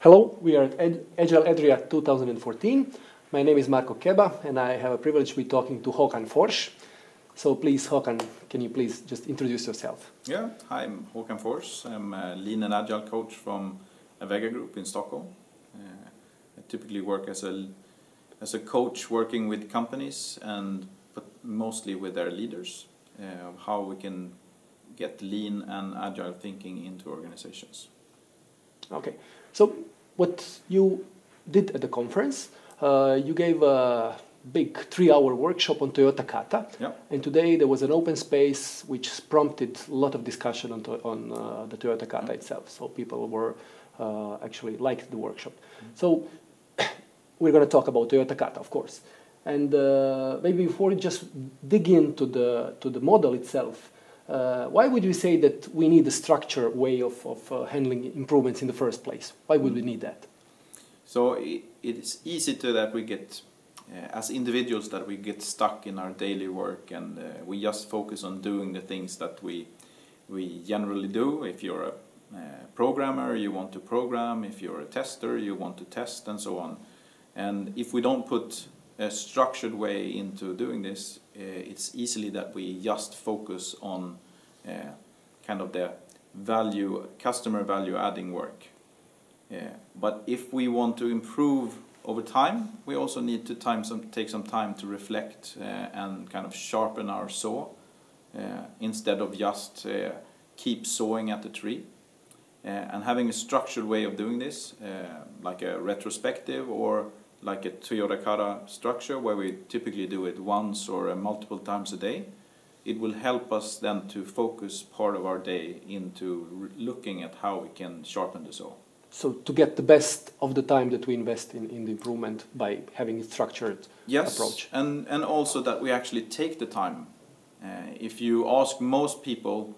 Hello, we are at Agile Adria 2014. My name is Marko Keba, and I have a privilege to be talking to Hakan Forss. So please, Hakan, can you please just introduce yourself? Yeah, hi, I'm Hakan Forss. I'm a lean and agile coach from a Vega group in Stockholm. I typically work as a coach working with companies but mostly with their leaders, of how we can get lean and agile thinking into organizations. Okay, so what you did at the conference, you gave a big 3-hour workshop on Toyota Kata, and today there was an open space which prompted a lot of discussion on the Toyota Kata itself. So people were actually liked the workshop. So we're going to talk about Toyota Kata, of course, and maybe before we just dig into the model itself. Why would you say that we need a structured way of handling improvements in the first place? Why would we need that? So it's easy that we get, as individuals, that we get stuck in our daily work and we just focus on doing the things that we generally do. If you're a programmer, you want to program. If you're a tester, you want to test, and so on. And if we don't put a structured way into doing this, it's easily that we just focus on kind of the customer value adding work. But if we want to improve over time, we also need to take some time to reflect and kind of sharpen our saw instead of just keep sawing at the tree. And having a structured way of doing this, like a retrospective or like a Toyota Kata structure where we typically do it once or multiple times a day, it will help us then to focus part of our day into looking at how we can sharpen the saw. So to get the best of the time that we invest in the improvement by having a structured approach. And also that we actually take the time. If you ask most people,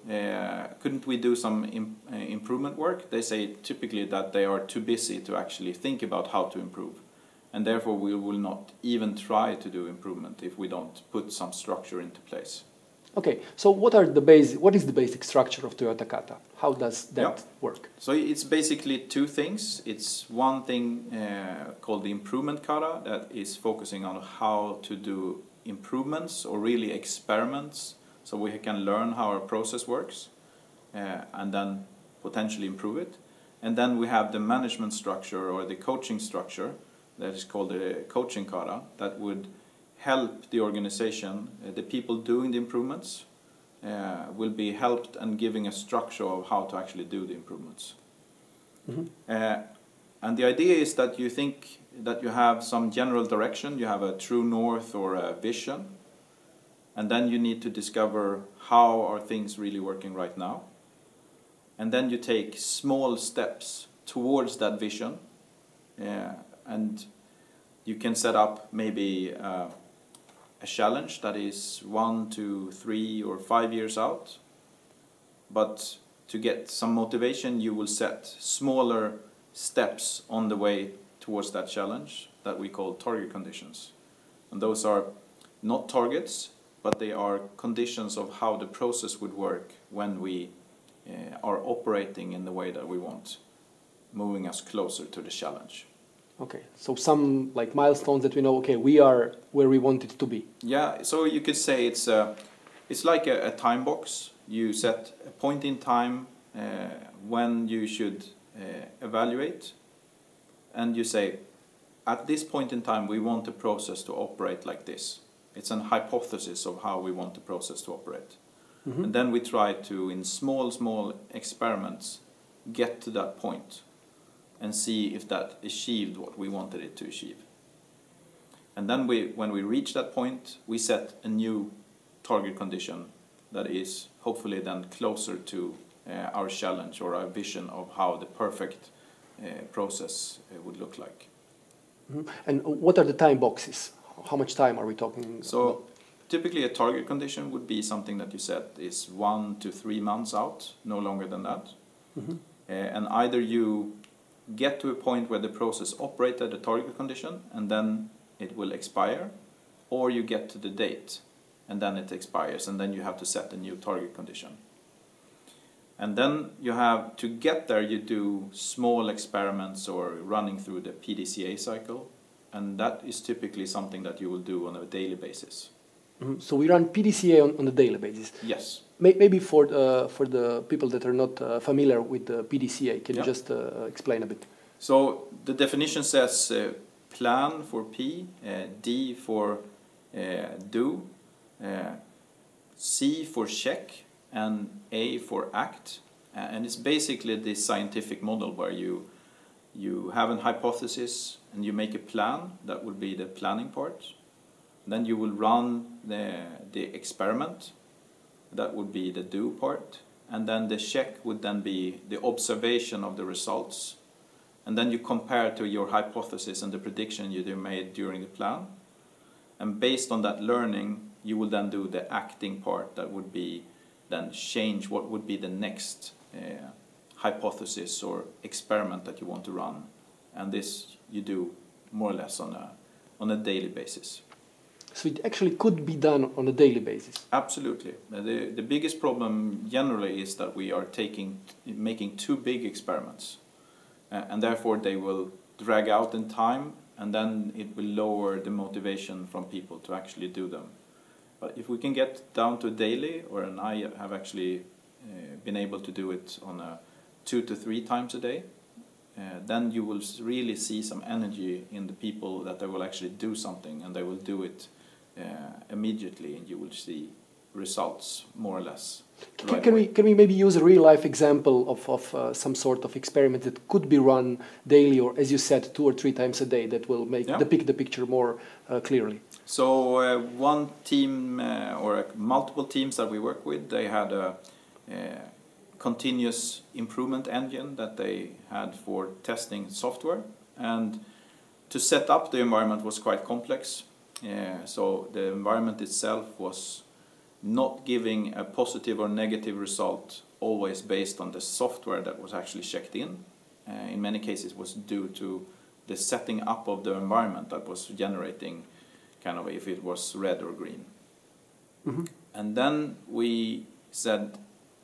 couldn't we do some improvement work? They say typically that they are too busy to actually think about how to improve. And therefore we will not even try to do improvement if we don't put some structure into place. Okay, so what is the basic structure of Toyota Kata? How does that work? So it's basically two things. It's one thing called the improvement kata that is focusing on how to do improvements or really experiments so we can learn how our process works and then potentially improve it. And then we have the management structure or the coaching structure that is called the coaching kata that would help the organization, the people doing the improvements will be helped and giving a structure of how to actually do the improvements. Mm-hmm. And the idea is that you think that you have some general direction, you have a true north or a vision, and then you need to discover how are things really working right now. And then you take small steps towards that vision, and you can set up maybe a challenge that is 1, 2, 3 or 5 years out. But to get some motivation, you will set smaller steps on the way towards that challenge that we call target conditions. And those are not targets, but they are conditions of how the process would work when we are operating in the way that we want, moving us closer to the challenge. Okay, so some like milestones that we know, okay, we are where we want it to be. Yeah, so you could say it's like a time box. You set a point in time when you should evaluate, and you say, at this point in time we want the process to operate like this. It's an hypothesis of how we want the process to operate. Mm-hmm. And then we try to, in small experiments, get to that point and see if that achieved what we wanted it to achieve. And then when we reach that point, we set a new target condition that is hopefully then closer to our challenge or our vision of how the perfect process would look like. Mm-hmm. And what are the time boxes? How much time are we talking about? Typically a target condition would be something that you set is 1 to 3 months out, no longer than that. Mm-hmm. And either you get to a point where the process operates at the target condition and then it will expire, or you get to the date and then it expires and then you have to set a new target condition. And then you have, to get there, you do small experiments or running through the PDCA cycle. And that is typically something that you will do on a daily basis. Mm-hmm. So we run PDCA on a daily basis. Yes. Maybe for the people that are not familiar with the PDCA, can you just explain a bit? So the definition says plan for P, D for do, C for check, and A for act. And it's basically this scientific model where you have an hypothesis and you make a plan. That would be the planning part. Then you will run the experiment. That would be the do part. And then the check would then be the observation of the results. And then you compare to your hypothesis and the prediction you made during the plan. And based on that learning, you will then do the acting part. That would be then change what would be the next hypothesis or experiment that you want to run. And this you do more or less on a daily basis. So it actually could be done on a daily basis? Absolutely. The biggest problem generally is that we are making too big experiments. And therefore they will drag out in time, and then it will lower the motivation from people to actually do them. But if we can get down to daily, and I have actually been able to do it on 2 to 3 times a day, then you will really see some energy in the people that they will actually do something, and they will do it immediately, and you will see results more or less. Can we maybe use a real life example of some sort of experiment that could be run daily, or as you said, 2 or 3 times a day, that will make depict the picture more clearly? So one team or multiple teams that we work with, they had a continuous improvement engine that they had for testing software, and to set up the environment was quite complex. So the environment itself was not giving a positive or negative result always based on the software that was actually checked in. In many cases it was due to the setting up of the environment that was generating kind of if it was red or green. Mm-hmm. And then we said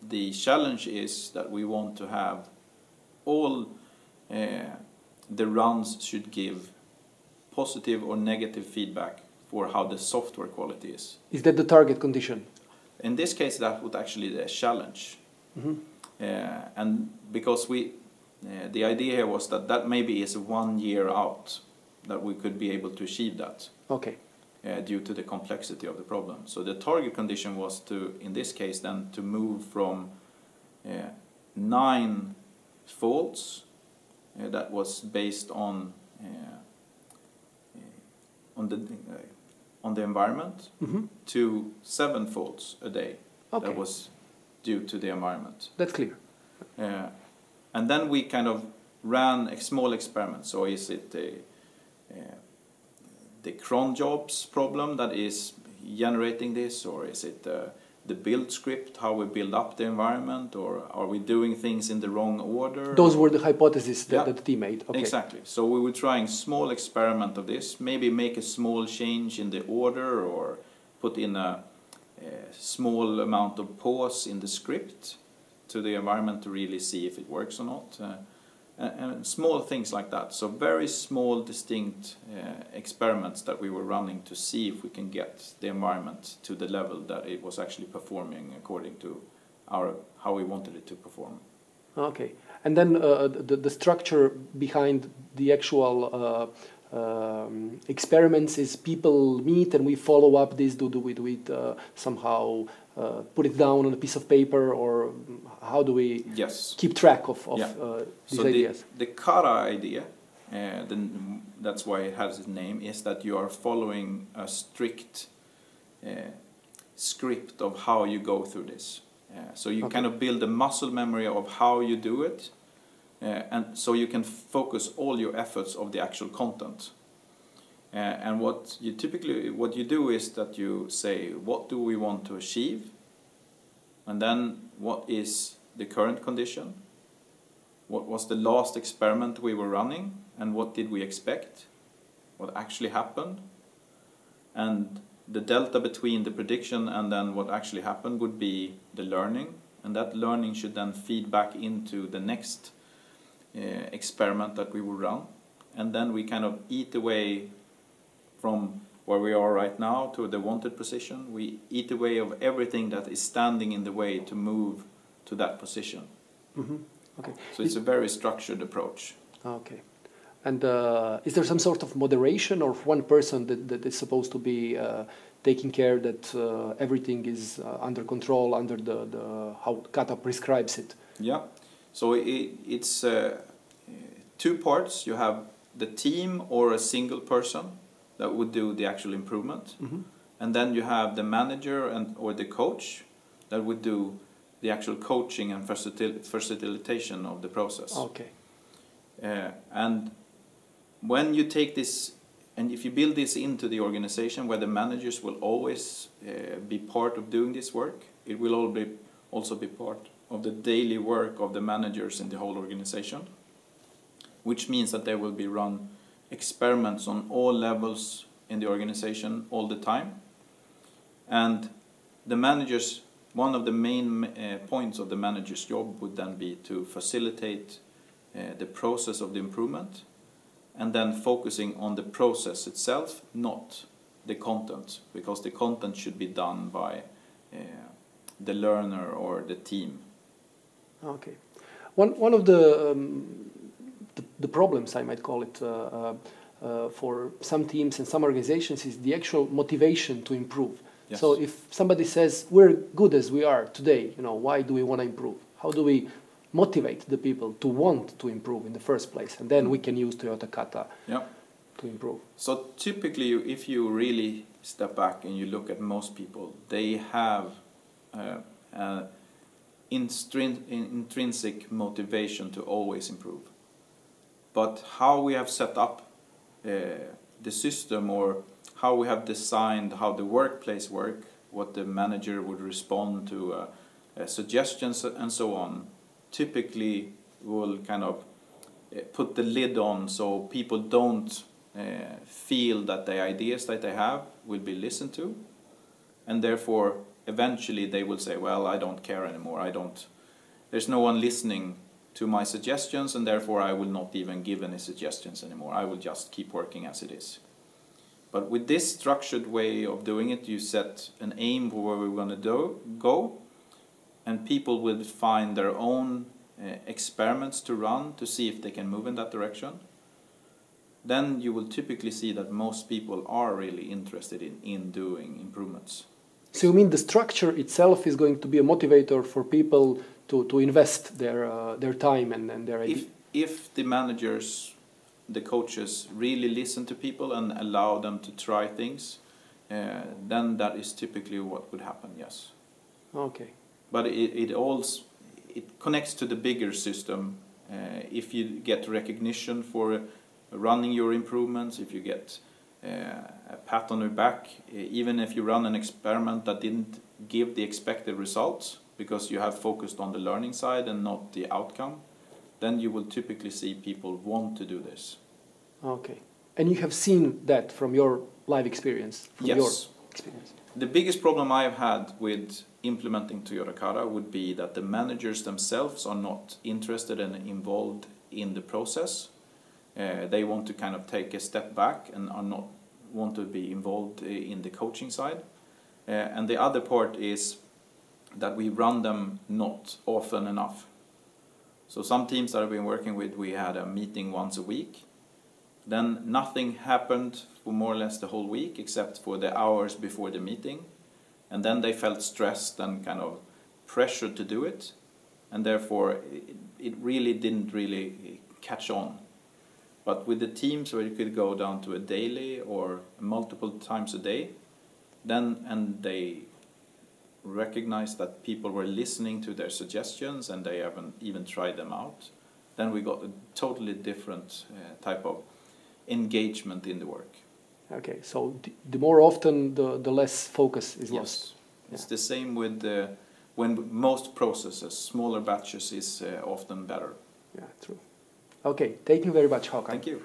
the challenge is that we want to have all the runs should give positive or negative feedback for how the software quality is. Is that the target condition? In this case, that was actually the challenge. Mm-hmm. And because the idea here was that maybe is 1 year out that we could be able to achieve that. Okay. Due to the complexity of the problem. So the target condition was to, in this case then, to move from 9 faults that was based on the environment, mm-hmm, to 7 faults a day. Okay. That was due to the environment. That's clear. And then we kind of ran a small experiment. So is it the cron jobs problem that is generating this, or is it the build script, how we build up the environment, or are we doing things in the wrong order? Those were the hypotheses that the team made. Okay. Exactly. So we were trying small experiment of this, maybe make a small change in the order, or put in a small amount of pause in the script to the environment to really see if it works or not. And small things like that. So very small, distinct experiments that we were running to see if we can get the environment to the level that it was actually performing according to how we wanted it to perform. Okay. And then the structure behind the actual experiments is people meet and we follow up this, do we somehow put it down on a piece of paper, or how do we keep track of these ideas? The Kata idea, that's why it has its name, is that you are following a strict script of how you go through this. So you kind of build a muscle memory of how you do it, and so you can focus all your efforts of the actual content. And what you do is that you say, what do we want to achieve? And then what is the current condition? What was the last experiment we were running? And what did we expect? What actually happened? And the delta between the prediction and then what actually happened would be the learning. and that learning should then feed back into the next experiment that we will run, and then we kind of eat away from where we are right now to the wanted position. We eat away of everything that is standing in the way to move to that position. Mm-hmm. Okay. So it's a very structured approach. Okay. And is there some sort of moderation, or one person that is supposed to be taking care that everything is under control, under the how Kata prescribes it? Yeah. So it's two parts. You have the team or a single person that would do the actual improvement. Mm-hmm. And then you have the manager or the coach that would do the actual coaching and facilitation of the process. Okay. And when you take this, and if you build this into the organization where the managers will always be part of doing this work, it will also be part of the daily work of the managers in the whole organization, which means that there will be run experiments on all levels in the organization all the time. And the managers, one of the main points of the manager's job would then be to facilitate the process of the improvement, and then focusing on the process itself, not the content, because the content should be done by the learner or the team. Okay. One of the problems, I might call it, for some teams and some organizations is the actual motivation to improve. Yes. So if somebody says, we're good as we are today, why do we want to improve? How do we motivate the people to want to improve in the first place? And then we can use Toyota Kata to improve. So typically, if you really step back and you look at most people, they have intrinsic motivation to always improve. But how we have set up the system, or how we have designed how the workplace work, what the manager would respond to suggestions and so on, typically will kind of put the lid on so people don't feel that the ideas that they have will be listened to, and therefore eventually they will say, well, I don't care anymore, there's no one listening to my suggestions, and therefore I will not even give any suggestions anymore, I will just keep working as it is. But with this structured way of doing it, you set an aim for where we're going to go, and people will find their own experiments to run to see if they can move in that direction. Then you will typically see that most people are really interested in doing improvements. So you mean the structure itself is going to be a motivator for people to invest their time and their ideas? If the managers, the coaches really listen to people and allow them to try things, then that is typically what would happen, yes. Okay. But it connects to the bigger system. If you get recognition for running your improvements, if you get a pat on your back, even if you run an experiment that didn't give the expected results because you have focused on the learning side and not the outcome, then you will typically see people want to do this. Okay. And you have seen that from your live experience? Yes. Your experience. The biggest problem I've had with implementing Toyota Kata would be that the managers themselves are not interested and involved in the process. They want to kind of take a step back and are not want to be involved in the coaching side. And the other part is that we run them not often enough. So some teams that I've been working with, we had a meeting once a week. Then nothing happened for more or less the whole week except for the hours before the meeting. And then they felt stressed and kind of pressured to do it. And therefore it really didn't really catch on. But with the teams where you could go down to a daily or multiple times a day, and they recognized that people were listening to their suggestions and they haven't even tried them out, then we got a totally different type of engagement in the work. Okay, so the more often, the less focus is lost. Yes, it's the same with when most processes, smaller batches is often better. Yeah, true. Okay, thank you very much, Hakan. Thank you.